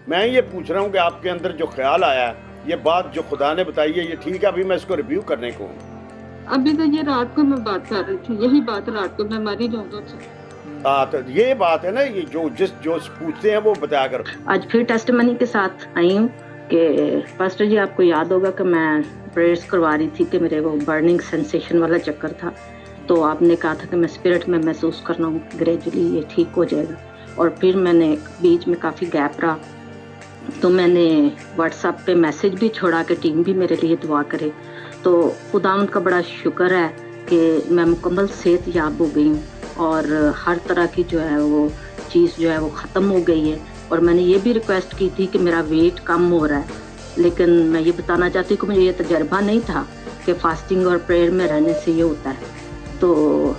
मैं ये पूछ रहा हूँ कि आपके अंदर जो ख्याल आया, ये बात जो खुदा ने बताई है, ये ठीक है? अभी मैं इसको रिव्यू करने को हूँ। अभी तो ये रात को मैं बात कर रही थी, यही बात रात को मैं मर ही जाऊंगा। तो ये बात है ना, ये जो पूछते हैं वो बताया करो। आज फिर टेस्टमनी के साथ आई हूँ कि पास्टर जी, आपको याद होगा कि मैं प्रेयर्स करवा रही थी कि मेरे वो बर्निंग सेंसेशन वाला चक्कर था, तो आपने कहा था कि मैं स्पिरिट में महसूस कर रहा हूँ ग्रेजुअली ये ठीक हो जाएगा। और फिर मैंने बीच में काफ़ी गैप रहा, तो मैंने व्हाट्सएप पे मैसेज भी छोड़ा कि टीम भी मेरे लिए दुआ करे। तो खुदावंद का बड़ा शुक्र है कि मैं मुकम्मल सेहत याब हो गई हूँ और हर तरह की जो है वो चीज़ जो है वो ख़त्म हो गई है। और मैंने ये भी रिक्वेस्ट की थी कि मेरा वेट कम हो रहा है, लेकिन मैं ये बताना चाहती हूँ कि मुझे ये तजर्बा नहीं था कि फास्टिंग और प्रेयर में रहने से ये होता है। तो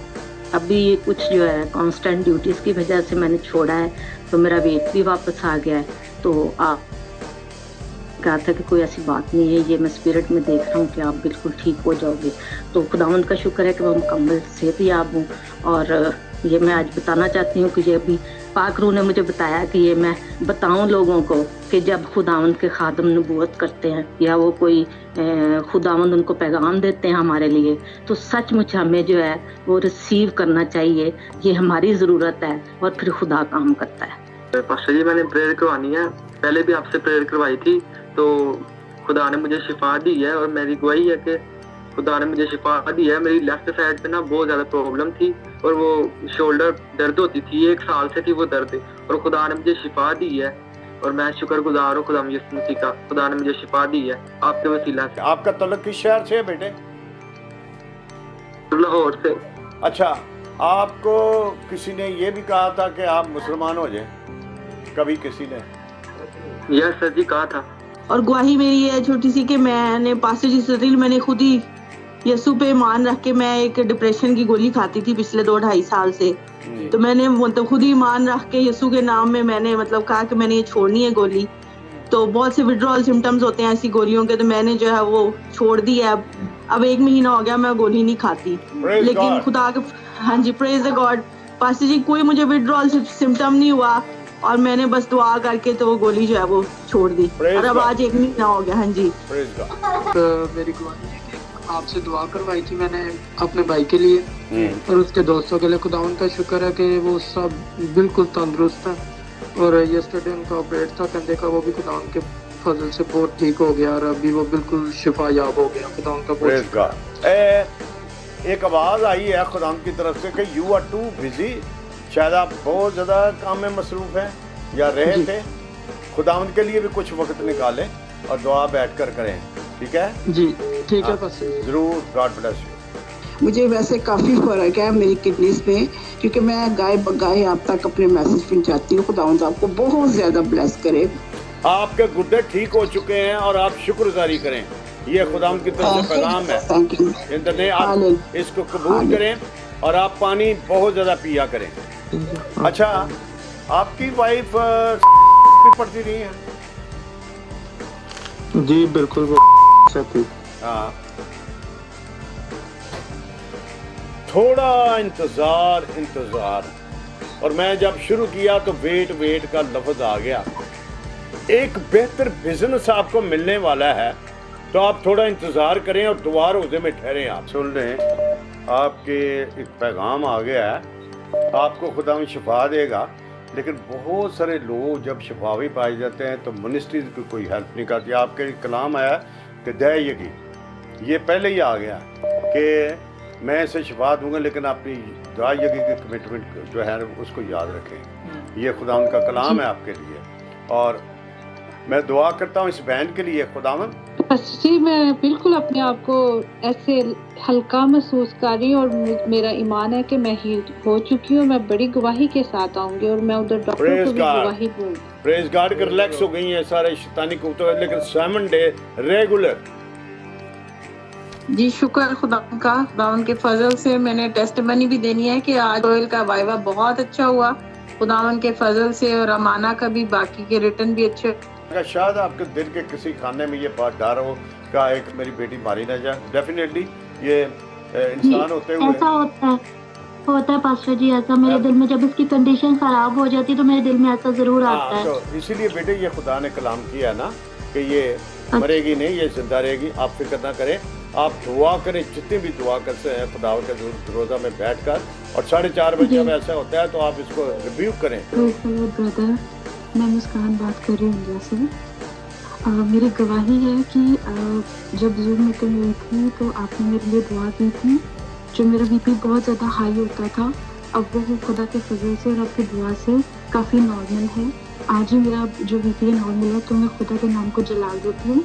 अभी कुछ जो है कांस्टेंट ड्यूटीज़ की वजह से मैंने छोड़ा है, तो मेरा वेट भी वापस आ गया है। तो आप कहा था कि कोई ऐसी बात नहीं है, ये मैं स्पिरिट में देख रहा हूँ कि आप बिल्कुल ठीक हो जाओगे। तो खुदावंद का शुक्र है कि मैं मुकम्मल सेहतयाब हूँ। और ये मैं आज बताना चाहती हूँ कि ये अभी पाक रूह ने मुझे बताया कि ये मैं बताऊँ लोगों को कि जब खुदावंद के खादम नबूवत करते हैं या वो कोई खुदावंद उनको पैगाम देते हैं हमारे लिए, तो सचमुच हमें जो है वो रिसीव करना चाहिए। ये हमारी ज़रूरत है और फिर खुदा काम करता है। पास्टर जी, मैंने प्रेयर करवानी है, पहले भी आपसे प्रेयर करवाई थी, तो खुदा ने मुझे शिफा दी है और मेरी गवाही है कि खुदा ने मुझे शिफा दी है। मेरी लेफ्ट साइड पे ना बहुत ज़्यादा प्रॉब्लम थी और वो शोल्डर दर्द होती थी, 1 साल से थी वो दर्द, और खुदा ने मुझे शिफा दी है और मैं शुक्रगुजार हूँ खुदा यीशु का। खुदा ने मुझे शिफा दी है आपके वसीला से। आपका तल्लुक किस शहर से है बेटे? लाहौर से। अच्छा, आपको किसी ने ये भी कहा था कि आप मुसलमान हो जाएं? कभी किसी ने? यस सर जी, कहा था। और गवाही मेरी है छोटी सी कि मैंने पास्टर जी से मैंने खुद ही यीशु पे ईमान रख के, मैं एक डिप्रेशन की गोली खाती थी पिछले 2-2.5 साल से, तो मैंने मतलब खुद ही ईमान रख के यीशु के नाम में मैंने मतलब कहा कि मैंने ये छोड़नी है गोली। तो बहुत से विड्रॉल सिम्टम्स होते हैं ऐसी गोलियों के, तो मैंने जो है वो छोड़ दी है। अब 1 महीना हो गया मैं गोली नहीं खाती, लेकिन खुदा के, हाँ जी, प्रेज द गॉड पास्टर जी, कोई मुझे विड्रॉल सिम्टम नहीं हुआ और मैंने बस दुआ करके तो वो गोली जो है वो छोड़ दी और अब आज 1 महीना हो गया। हाँ जी। तो मेरी गवाही है कि आपसे दुआ करवाई थी मैंने अपने भाई के लिए और उसके दोस्तों के लिए। खुदावंद का शुक्र है कि वो सब बिल्कुल तंदुरुस्त हैं और यस्टरडे उनका ऑपरेट था कंधे का, वो भी खुदावंद के फजल से बहुत ठीक हो गया और अभी वो बिल्कुल शिफा याब हो गया। खुदावंद का बहुत एक आवाज़ आई है खुदावंद की तरफ से कि यू आर टू बिजी, शायद आप बहुत ज़्यादा काम में मसरूफ़ हैं या रहे थे। खुदावंद के लिए भी कुछ वक्त निकालें और दुआ बैठकर करें, ठीक है जी? ठीक है बस, ज़रूर। God bless you. मुझे वैसे काफ़ी फ़र्क है मेरी किडनीज पे, क्योंकि मैं गाय बगाए आप तक अपने मैसेज पहुंचाती हूँ। खुदावंद आपको बहुत ज़्यादा ब्लेस करे। आपके गुर्दे ठीक हो चुके हैं और आप शुक्रगुजारी करें, ये खुदावंद की तरफ से पैगाम है। इंद्र आप इसको कबूल करें और आप पानी बहुत ज़्यादा पिया करें। अच्छा, आपकी वाइफ पढ़ती नहीं है? जी बिल्कुल वो थी। हाँ, थोड़ा इंतज़ार और मैं जब शुरू किया तो वेट का लफ्ज़ आ गया। एक बेहतर बिजनेस आपको मिलने वाला है, तो आप थोड़ा इंतज़ार करें और दुआ रोज़े में ठहरें। आप सुन रहे हैं, आपके एक पैगाम आ गया है, आपको खुदा शिफा देगा। लेकिन बहुत सारे लोग जब शिफावी पाए जाते हैं तो मिनिस्ट्रीज की कोई हेल्प नहीं करती। आपके कलाम आया कि दयगी, ये पहले ही आ गया कि मैं इसे शिफा दूंगा, लेकिन अपनी दयगी की कमिटमेंट जो है उसको याद रखें। ये खुदा का कलाम है आपके लिए और मैं दुआ करता हूँ इस बहन के लिए। खुदावन जी, मैं बिल्कुल अपने आप को ऐसे हल्का महसूस कर रही हूँ और मेरा ईमान है कि मैं हील हो चुकी हूँ। मैं बड़ी गवाही के साथ आऊंगी और मैं उधर डॉक्टर को भी गवाही दूंगी। प्रेज गॉड के रिलैक्स हो गई हैं सारे शैतानी कुत्ते, लेकिन 7 डे रेगुलर। जी शुक्र खुदा का, खुदावन के फजल से मैंने टेस्टमनी भी देनी है कि आज ऑयल का वाइवा बहुत अच्छा हुआ खुदावन के फजल से, और अमाना का भी, बाकी के रिटर्न भी अच्छे। शायद आपके दिल के किसी खाने में ये बात डर हो का एक मेरी बेटी मारी ना जाए। डेफिनेटली ये इंसान होते हुए ऐसा होता है, होता है पास्टर जी ऐसा मेरे दिल में, जब उसकी कंडीशन खराब हो जाती है तो मेरे दिल में ऐसा जरूर आता है। तो इसीलिए बेटे ये खुदा ने कलाम किया ना कि ये मरेगी नहीं, ये जिंदा रहेगी। आप फिक्र ना करें, आप दुआ करें, जितनी भी दुआ करते हैं खुदा के रोजा में बैठकर, और 4:30 बजे जब ऐसा होता है तो आप इसको रिव्यू करें। ब्रदर, मैं मुस्कान बात कर रही हूँ इंडिया से। मेरी गवाही है कि जब जूम मीटिंग हुई थी तो आपने मेरे लिए दुआ की थी। जो मेरा बीपी बहुत ज़्यादा हाई होता था, अब वो खुदा के फजल से और आपकी दुआ से काफ़ी नॉर्मल है। आज ही मेरा जो बीपी नॉर्मल है, तो मैं खुदा के नाम को जलाल देती हूँ।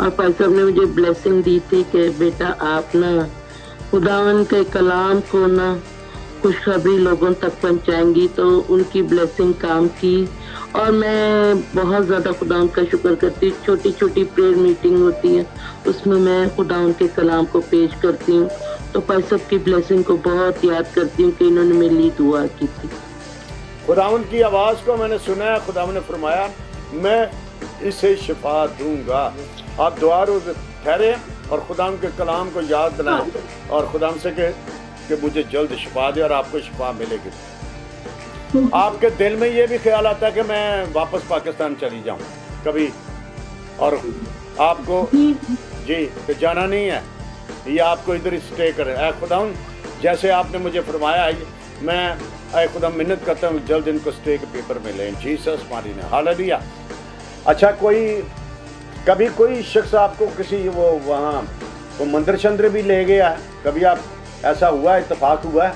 और भाई साहब ने मुझे ब्लेसिंग दी थी कि बेटा आप ना खुदावन के कलाम को ना खुशखबरी लोगों तक पहुंचाएंगी, तो उनकी ब्लेसिंग काम की। और मैं बहुत ज़्यादा खुदावन का शुक्र करती हूँ। छोटी छोटी प्रेयर मीटिंग होती है, उसमें मैं खुदावन के कलाम को पेश करती हूँ, तो भाई साहब की ब्लेसिंग को बहुत याद करती हूँ कि इन्होंने मेरे लिए दुआ की थी। खुदावन की आवाज़ को मैंने सुना है, खुदावन ने फरमाया मैं इसे शिफा दूंगा। आप दुआ रोज ठहरे और खुदावन के कलाम को याद दिलाएं और खुदावन से कि मुझे जल्द शिफा दे और आपको शिफा मिलेगी। आपके दिल में ये भी ख्याल आता है कि मैं वापस पाकिस्तान चली जाऊं कभी, और आपको जी तो जाना नहीं है, ये आपको इधर ही स्टे करें। ऐ खुदावन, जैसे आपने मुझे फरमाया, मैं ऐ खुदा मिन्नत करता हूँ जल्द इनको स्टे के पेपर मिले जीसस मारी ने, हालेलुया। अच्छा, कभी कोई शख्स आपको किसी वो वहाँ वो मंदिर शंदिर भी ले गया है? कभी आप ऐसा हुआ है, इत्तेफाक हुआ है?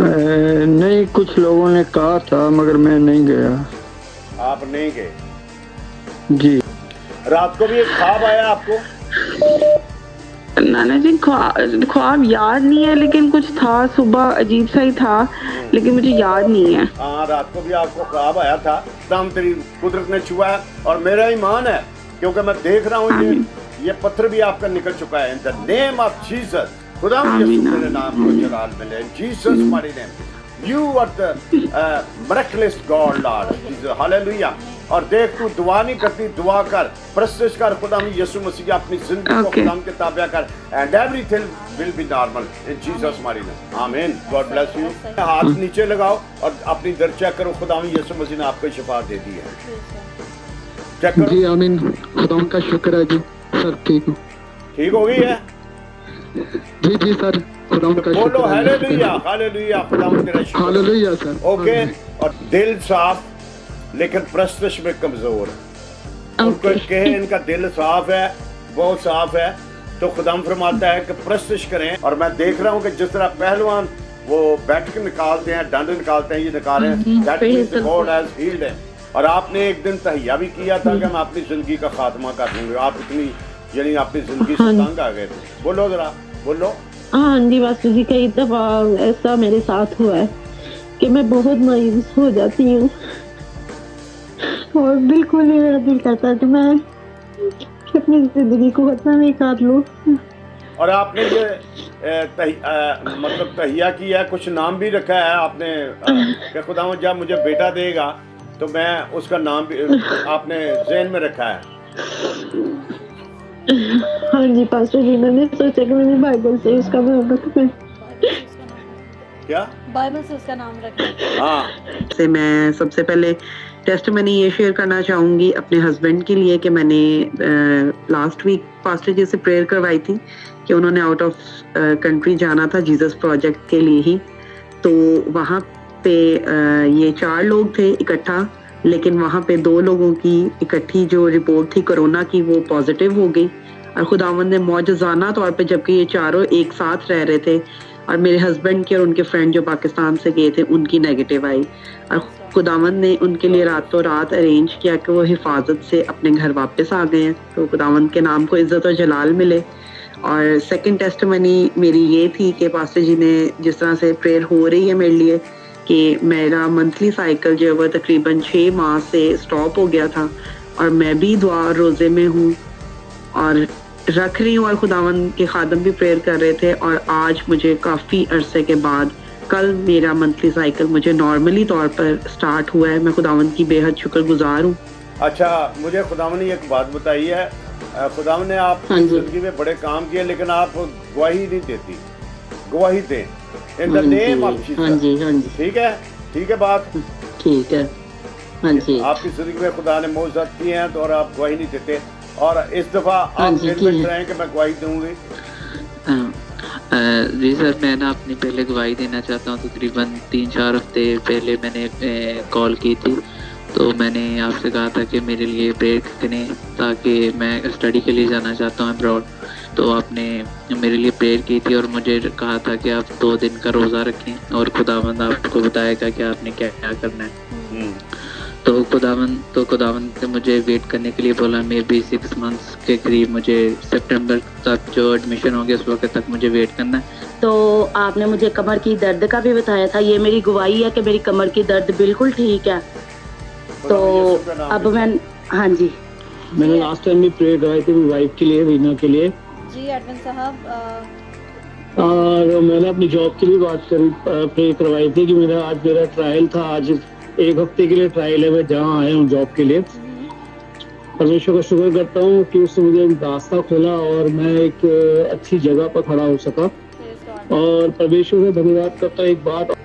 नहीं, कुछ लोगों ने कहा था मगर मैं नहीं गया। आप नहीं गए? जी। रात को भी एक ख्वाब आया आपको? नाना जी, ख्वाब याद नहीं है, लेकिन कुछ था, सुबह अजीब सा ही था, लेकिन मुझे याद नहीं है। हाँ, रात को भी आपको ख्वाब आया था। दाम तेरी कुदरत ने छुआ है और मेरा ईमान है, क्योंकि मैं देख रहा हूँ ये पत्थर भी आपका निकल चुका है। In the name of Jesus, खुदा यीशु तेरे नाम को जलाल मिले, जीसस मारी name. You are the miraculous God Lord Jesus, hallelujah. और देख, तू दुआ नहीं करती, दुआ कर, प्रस्तुत कर खुदा यीशु मसीह अपनी जिंदगी को खुदा के ताबे कर, and everything will be normal in Jesus मारी नेम, आमीन। God bless you. हाथ नीचे लगाओ और अपनी दर चेक करो, खुदा यीशु मसीह ने आपको शिफा दे दी है। चेक करो। जी आमीन, खुदा का शुक्र है जी सर, ठीक हो गई है। जी जी सर, खुदा का शुक्र। बोलो हालेलुया, हालेलुया, खुदा तेरा शुक्र, हालेलुया सर। ओके। और दिल साफ लेकिन प्रस्तुत में कमजोर, उनको कहे इनका दिल साफ है, बहुत साफ है, तो खुदा फरमाता है कि प्रस्तुत करें। और मैं देख रहा हूँ कि जिस तरह पहलवान वो बैठ के निकालते हैं, डंड निकालते हैं, ये निकाले, that means God has healed him. और आपने एक दिन तहिया भी किया था कि मैं अपनी जिंदगी का खात्मा कर दूंगा। आप इतनी यानी अपनी जिंदगी से तंग आ गए थे। बोलो जरा, बोलो। हाँ जी, पास्टर जी, कई दफा ऐसा मेरे साथ हुआ है कि मैं बहुत मायूस हो जाती हूँ और बिल्कुल भी मेरा दिल करता है कि मैं अपनी जिंदगी को खत्म ही कर लूँ। और आपने ये मतलब तहिया किया, कुछ नाम भी रखा है आपने कि खुदा जब मुझे बेटा देगा तो मैं उसका नाम भी आपने ज़हन में रखा है? हाँ जी पास्टर जी, मैंने सोचा कि मैंने बाइबल से उसका नाम रखना। क्या? बाइबल से उसका नाम रखना। हाँ। से मैं सबसे पहले टेस्टमनी ये शेयर करना चाहूँगी अपने हस्बैंड के लिए कि मैंने लास्ट वीक पास्टर जी से प्रेयर करवाई थी कि उन्होंने आउट ऑफ कंट्री जाना था जीसस प्रोजेक्ट के लिए ही। तो वहाँ पे ये 4 लोग थे इकट्ठा, लेकिन वहाँ पे 2 लोगों की इकट्ठी जो रिपोर्ट थी कोरोना की वो पॉजिटिव हो गई। और खुदावंद ने मौजज़ाना तौर पे, जबकि ये चारों एक साथ रह रहे थे और मेरे हस्बैंड के और उनके फ्रेंड जो पाकिस्तान से गए थे उनकी नेगेटिव आई, और खुदावंद ने उनके लिए रातों रात अरेंज किया कि वो हिफाजत से अपने घर वापस आ गए हैं। तो खुदावंद के नाम को इज्जत और जलाल मिले। और सेकंड टेस्टमनी मेरी ये थी कि पास्टर जी ने जिस तरह से प्रेयर हो रही है मेरे लिए कि मेरा मंथली साइकिल जो है वो तकरीबन 6 माह से स्टॉप हो गया था और मैं भी दुआ रोज़े में हूँ और रख रही हूँ, और खुदावंद के खादम भी प्रेयर कर रहे थे। और आज मुझे काफ़ी अरसे के बाद कल मेरा मंथली साइकिल मुझे नॉर्मली तौर पर स्टार्ट हुआ है। मैं खुदावंद की बेहद शुक्रगुजार हूँ। अच्छा, मुझे खुदावंद ने एक बात बताई है, खुदावंद ने आपकी जिंदगी में बड़े काम किए, लेकिन आप गवाही नहीं देती। गवाही दें। इन द नेम ऑफ हाँ जी, हाँ जी, ठीक है बात। ठीक है, हाँ जी, आपकी जिंदगी में खुदा ने मोज़त किए हैं तो और आप गवाही नहीं देते, और इस दफा हाँ आप जी, दिल में कराएं कि मैं गवाही दूंगी। जी सर, मैं ना अपनी पहले गवाही देना चाहता हूँ। तकरीबन 3-4 हफ्ते पहले मैंने कॉल की थी, तो मैंने आपसे कहा था कि मेरे लिए प्रेयर करें ताकि मैं स्टडी के लिए जाना चाहता हूँ अब्रॉड। तो आपने मेरे लिए प्रेयर की थी और मुझे कहा था कि आप 2 दिन का रोज़ा रखें और खुदावंद आपको बताएगा कि आपने क्या क्या करना है। तो खुदावंद ने मुझे वेट करने के लिए बोला। मे बी 6 मंथ्स के करीब, मुझे सितंबर तक जो एडमिशन होंगे उस वक्त तक मुझे वेट करना है। तो आपने मुझे कमर की दर्द का भी बताया था, ये मेरी गवाही है कि मेरी कमर की दर्द बिल्कुल ठीक है। तो अब मैं, हाँ जी, मैंने लास्ट टाइम भी प्रेयर करवाई थी मेरी वाइफ के लिए, रीना के लिए, जी एडविन साहब। और मैंने अपनी जॉब के लिए बात करी, प्रेयर करवाई थी कि मेरा ट्रायल था, आज 1 हफ्ते के लिए ट्रायल है, मैं जहाँ आया हूँ जॉब के लिए। परमेश्वर का शुक्र करता हूँ कि उसने मुझे रास्ता खोला और मैं एक अच्छी जगह पर खड़ा हो सका, और परमेश्वर का धन्यवाद करता हूँ। एक बात